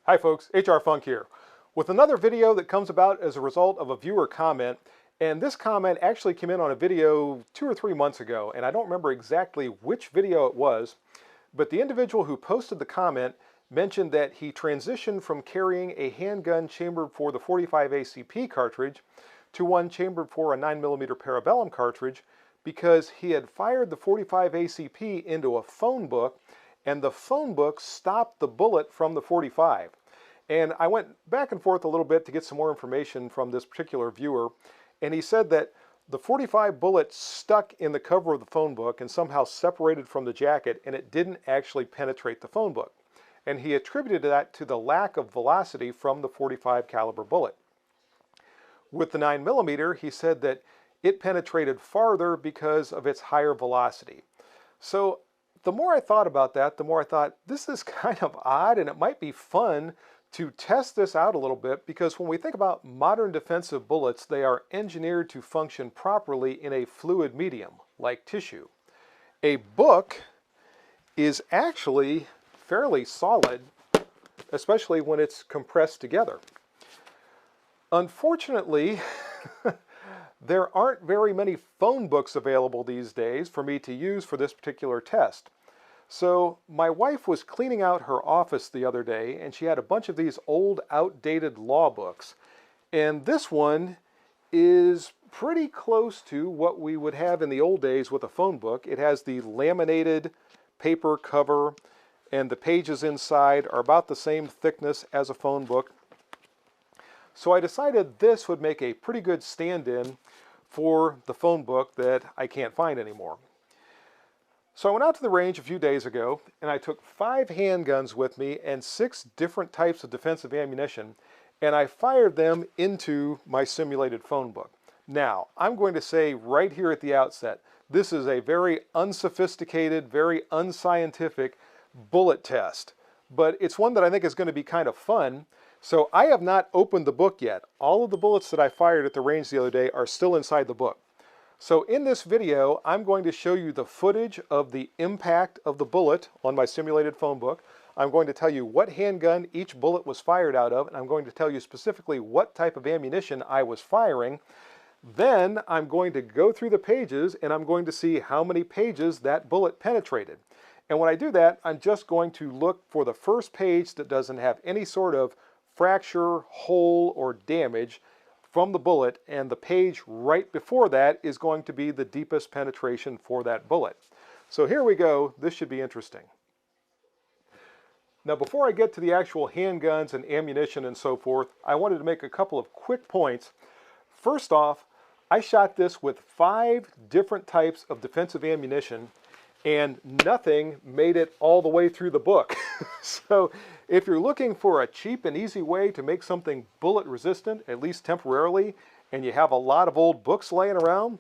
Hi folks, HR Funk here with another video that comes about as a result of a viewer comment. And this comment actually came in on a video 2 or 3 months ago, and I don't remember exactly which video it was, but the individual who posted the comment mentioned that he transitioned from carrying a handgun chambered for the 45 ACP cartridge to one chambered for a 9mm Parabellum cartridge because he had fired the 45 ACP into a phone book and the phone book stopped the bullet from the 45. And I went back and forth a little bit to get some more information from this particular viewer, and he said that the 45 bullet stuck in the cover of the phone book and somehow separated from the jacket, and it didn't actually penetrate the phone book. And he attributed that to the lack of velocity from the 45 caliber bullet. With the 9mm, he said that it penetrated farther because of its higher velocity. So the more I thought about that, the more I thought, this is kind of odd, and it might be fun to test this out a little bit, because when we think about modern defensive bullets, they are engineered to function properly in a fluid medium, like tissue. A book is actually fairly solid, especially when it's compressed together. Unfortunately, there aren't very many phone books available these days for me to use for this particular test. So my wife was cleaning out her office the other day, and she had a bunch of these old, outdated law books. And this one is pretty close to what we would have in the old days with a phone book. It has the laminated paper cover, and the pages inside are about the same thickness as a phone book. So I decided this would make a pretty good stand-in for the phone book that I can't find anymore. So I went out to the range a few days ago, and I took 5 handguns with me and 6 different types of defensive ammunition, and I fired them into my simulated phone book. Now, I'm going to say right here at the outset, this is a very unsophisticated, very unscientific bullet test, but it's one that I think is going to be kind of fun. So I have not opened the book yet. All of the bullets that I fired at the range the other day are still inside the book. So in this video, I'm going to show you the footage of the impact of the bullet on my simulated phone book. I'm going to tell you what handgun each bullet was fired out of, and I'm going to tell you specifically what type of ammunition I was firing. Then I'm going to go through the pages, and I'm going to see how many pages that bullet penetrated. And when I do that, I'm just going to look for the first page that doesn't have any sort of fracture, hole, or damage from the bullet, and the page right before that is going to be the deepest penetration for that bullet. So here we go. This should be interesting. Now, before I get to the actual handguns and ammunition and so forth, I wanted to make a couple of quick points. First off, I shot this with 5 different types of defensive ammunition, and nothing made it all the way through the book. So if you're looking for a cheap and easy way to make something bullet resistant, at least temporarily, and you have a lot of old books laying around,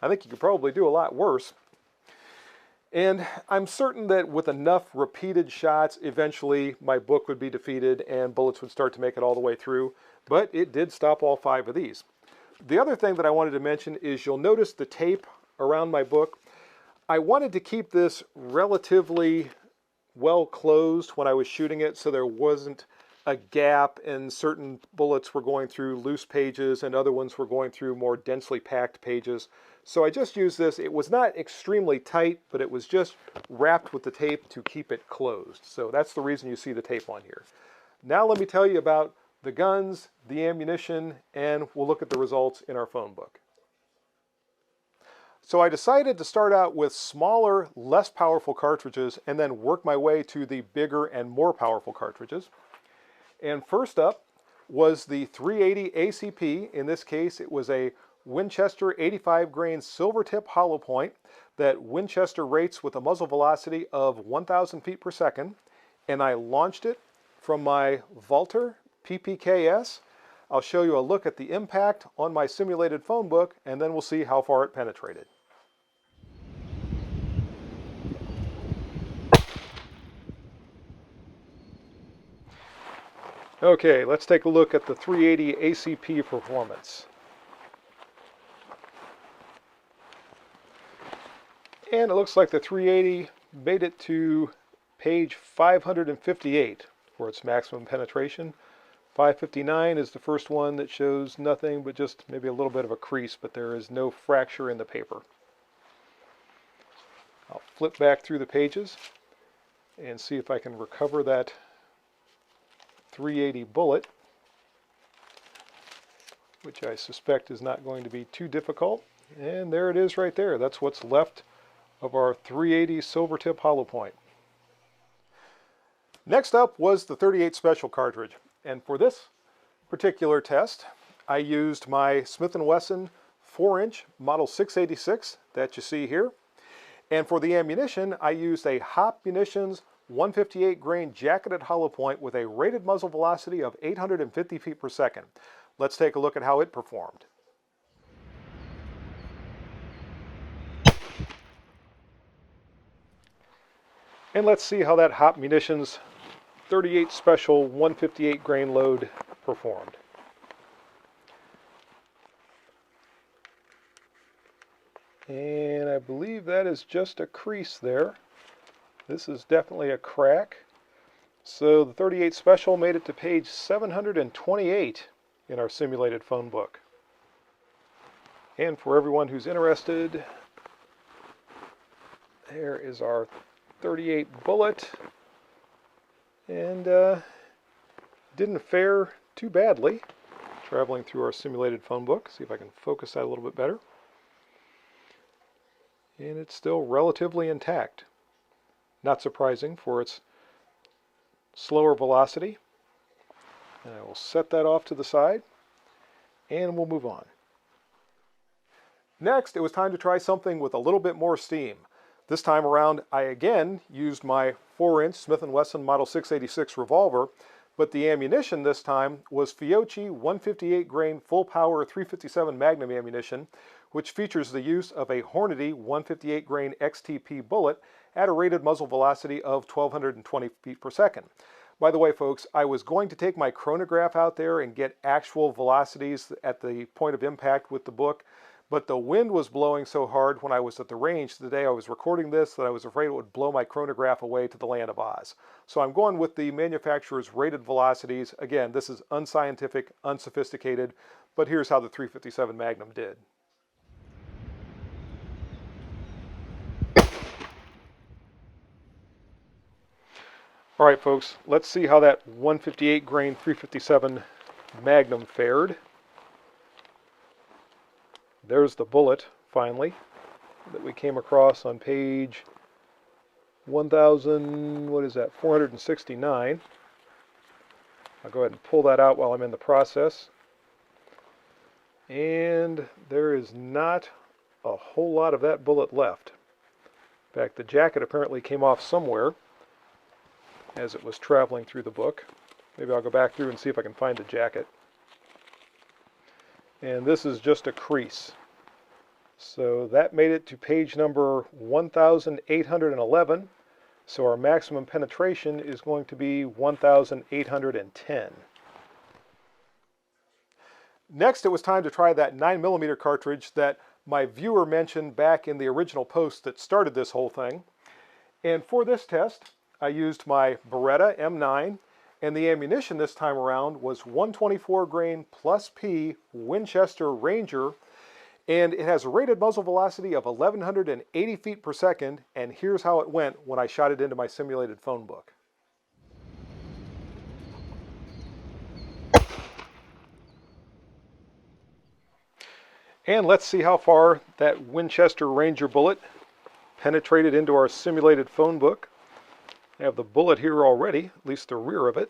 I think you could probably do a lot worse. And I'm certain that with enough repeated shots, eventually my book would be defeated and bullets would start to make it all the way through, but it did stop all 5 of these. The other thing that I wanted to mention is you'll notice the tape around my book. I wanted to keep this relatively well closed when I was shooting it, so there wasn't a gap, and certain bullets were going through loose pages and other ones were going through more densely packed pages. So I just used this. It was not extremely tight, but it was just wrapped with the tape to keep it closed. So that's the reason you see the tape on here. Now let me tell you about the guns, the ammunition, and we'll look at the results in our phone book. So I decided to start out with smaller, less powerful cartridges and then work my way to the bigger and more powerful cartridges. And first up was the 380 ACP. In this case, it was a Winchester 85 grain silver tip hollow point that Winchester rates with a muzzle velocity of 1,000 feet per second. And I launched it from my Valter PPKS. I'll show you a look at the impact on my simulated phone book, and then we'll see how far it penetrated. Okay, let's take a look at the 380 ACP Performance. And it looks like the 380 made it to page 558. for its maximum penetration. 559 is the first one that shows nothing but just maybe a little bit of a crease, but there is no fracture in the paper. I'll flip back through the pages and see if I can recover that 380 bullet, which I suspect is not going to be too difficult. And there it is right there. That's what's left of our 380 silver tip hollow point. Next up was the 38 Special cartridge. And for this particular test, I used my Smith & Wesson 4-inch Model 686 that you see here. And for the ammunition, I used a Hop Munitions 158 grain jacketed hollow point with a rated muzzle velocity of 850 feet per second. Let's take a look at how it performed. And let's see how that Hop Munitions 38 Special 158 grain load performed. And I believe that is just a crease there. This is definitely a crack. So the 38 Special made it to page 728 in our simulated phone book. And for everyone who's interested, there is our 38 bullet. And didn't fare too badly traveling through our simulated phone book. See if I can focus that a little bit better. And it's still relatively intact. Not surprising for its slower velocity. And I will set that off to the side and we'll move on. Next, it was time to try something with a little bit more steam. This time around, I again used my 4-inch Smith & Wesson Model 686 revolver, but the ammunition this time was Fiocchi 158 grain full power 357 Magnum ammunition, which features the use of a Hornady 158 grain XTP bullet at a rated muzzle velocity of 1220 feet per second. By the way, folks, I was going to take my chronograph out there and get actual velocities at the point of impact with the book, but the wind was blowing so hard when I was at the range the day I was recording this that I was afraid it would blow my chronograph away to the land of Oz. So I'm going with the manufacturer's rated velocities. Again, this is unscientific, unsophisticated, but here's how the 357 Magnum did. All right, folks, let's see how that 158 grain 357 Magnum fared. There's the bullet, finally, that we came across on page 469. I'll go ahead and pull that out while I'm in the process. And there is not a whole lot of that bullet left. In fact, the jacket apparently came off somewhere as it was traveling through the book. Maybe I'll go back through and see if I can find the jacket. And this is just a crease. So that made it to page number 1811. So our maximum penetration is going to be 1810. Next, it was time to try that 9mm cartridge that my viewer mentioned back in the original post that started this whole thing. And for this test, I used my Beretta M9, and the ammunition this time around was 124 grain plus P Winchester Ranger, and it has a rated muzzle velocity of 1180 feet per second, and here's how it went when I shot it into my simulated phone book. And let's see how far that Winchester Ranger bullet penetrated into our simulated phone book. I have the bullet here already, at least the rear of it.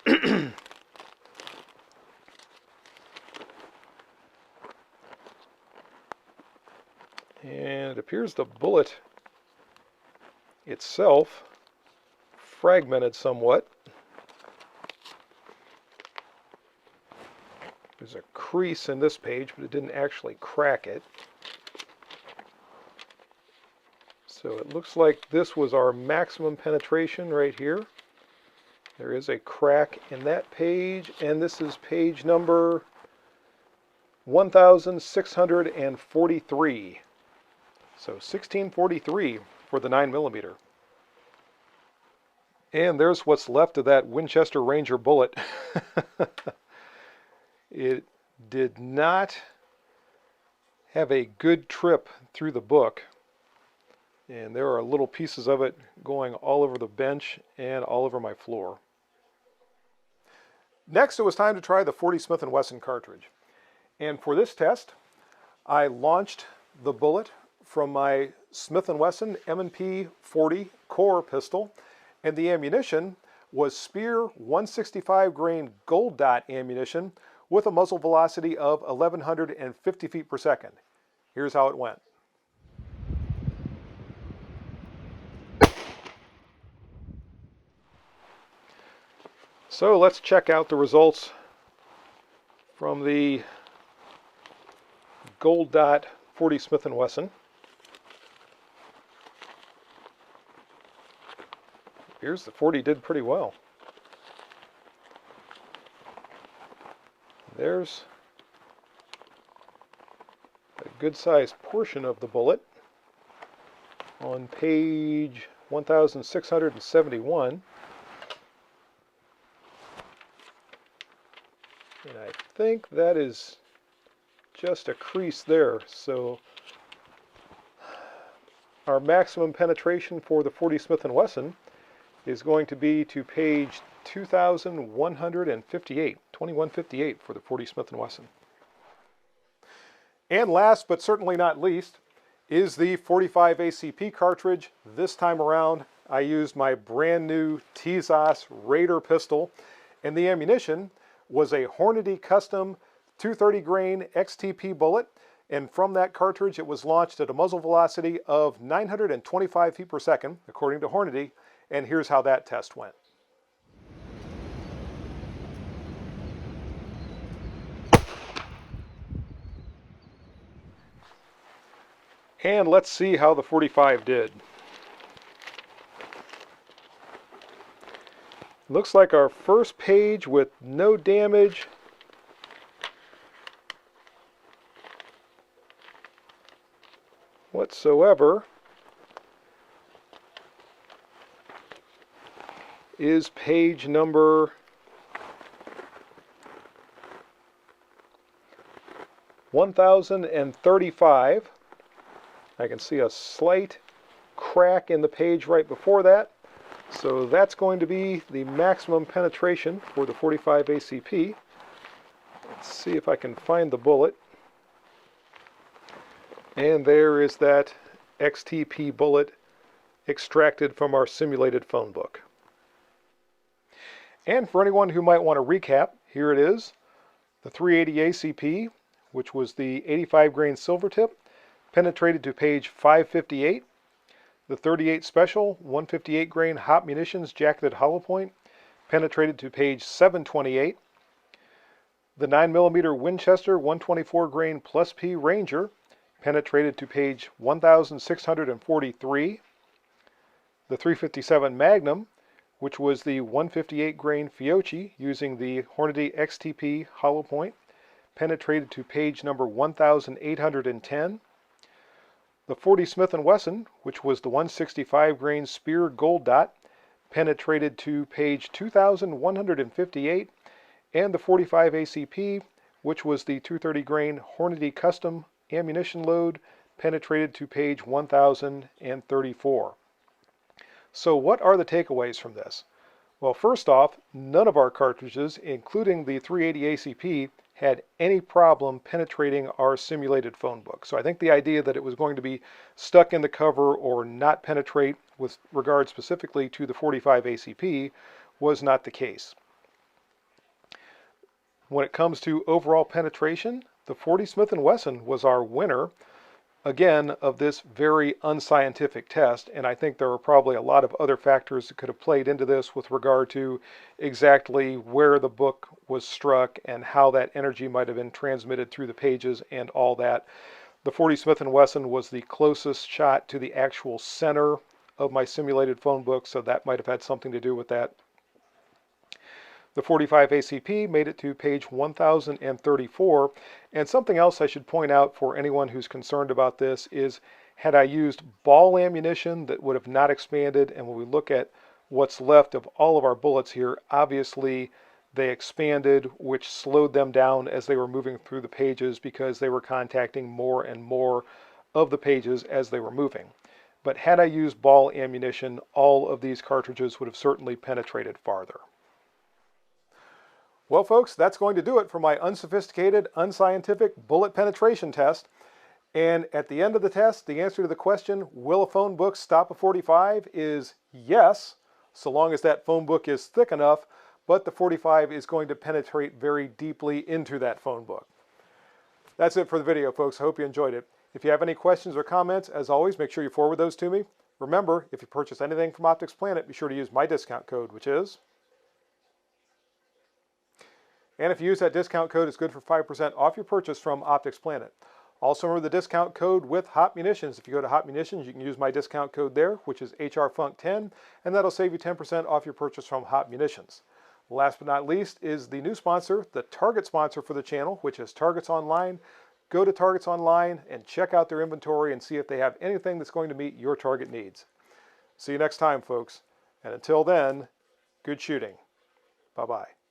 And it appears the bullet itself fragmented somewhat. There's a crease in this page, but it didn't actually crack it. So it looks like this was our maximum penetration right here. There is a crack in that page, and this is page number 1643. So 1643 for the 9mm. And there's what's left of that Winchester Ranger bullet. It did not have a good trip through the book. And there are little pieces of it going all over the bench and all over my floor. Next, it was time to try the 40 Smith & Wesson cartridge. And for this test, I launched the bullet from my Smith & Wesson M&P 40 core pistol, and the ammunition was Speer 165 grain gold dot ammunition with a muzzle velocity of 1,150 feet per second. Here's how it went. So let's check out the results from the gold dot 40 Smith & Wesson. Here's the 40 did pretty well. There's a good sized portion of the bullet on page 1671. And I think that is just a crease there. So our maximum penetration for the 40 Smith & Wesson is going to be to page 2158, 2158 for the 40 Smith & Wesson. And last but certainly not least is the 45 ACP cartridge. This time around I used my brand new Tezos Raider pistol, and the ammunition was a Hornady custom 230 grain XTP bullet, and from that cartridge it was launched at a muzzle velocity of 925 feet per second according to Hornady. And here's how that test went. And let's see how the 45 did. Looks like our first page with no damage. Whatsoever is page number 1035. I can see a slight crack in the page right before that. So that's going to be the maximum penetration for the 45 ACP. Let's see if I can find the bullet. And there is that XTP bullet extracted from our simulated phone book. And for anyone who might want to recap, here it is. The 380 ACP, which was the 85 grain silver tip, penetrated to page 558. The 38 Special 158 grain hot munitions jacketed hollow point penetrated to page 728. The 9mm Winchester 124 grain plus P Ranger penetrated to page 1643. The 357 Magnum, which was the 158 grain Fiocchi using the Hornady XTP hollow point, penetrated to page number 1810. The 40 Smith & Wesson, which was the 165 grain Speer gold dot, penetrated to page 2158, and the 45 ACP, which was the 230 grain Hornady custom ammunition load, penetrated to page 1034. So what are the takeaways from this? Well, first off, none of our cartridges, including the 380 ACP, had any problem penetrating our simulated phone book. So I think the idea that it was going to be stuck in the cover or not penetrate with regard specifically to the 45 ACP was not the case. When it comes to overall penetration, the 40 Smith & Wesson was our winner, again, of this very unscientific test, and I think there are probably a lot of other factors that could have played into this with regard to exactly where the book was struck and how that energy might have been transmitted through the pages and all that. The 40 Smith & Wesson was the closest shot to the actual center of my simulated phone book, so that might have had something to do with that. The 45 ACP made it to page 1034, and something else I should point out for anyone who's concerned about this is, had I used ball ammunition, that would have not expanded, and when we look at what's left of all of our bullets here. Obviously, they expanded, which slowed them down as they were moving through the pages because they were contacting more and more of the pages as they were moving. But had I used ball ammunition, all of these cartridges would have certainly penetrated farther. Well, folks, that's going to do it for my unsophisticated, unscientific bullet penetration test. And at the end of the test, the answer to the question, will a phone book stop a .45, is yes, so long as that phone book is thick enough, but the .45 is going to penetrate very deeply into that phone book. That's it for the video, folks. I hope you enjoyed it. If you have any questions or comments, as always, make sure you forward those to me. Remember, if you purchase anything from Optics Planet, be sure to use my discount code, which is... And if you use that discount code, it's good for 5% off your purchase from Optics Planet. Also remember the discount code with Hot Munitions. If you go to Hot Munitions, you can use my discount code there, which is HRFUNK10, and that'll save you 10% off your purchase from Hot Munitions. Last but not least is the new sponsor, the target sponsor for the channel, which is Targets Online. Go to Targets Online and check out their inventory and see if they have anything that's going to meet your target needs. See you next time, folks. And until then, good shooting. Bye-bye.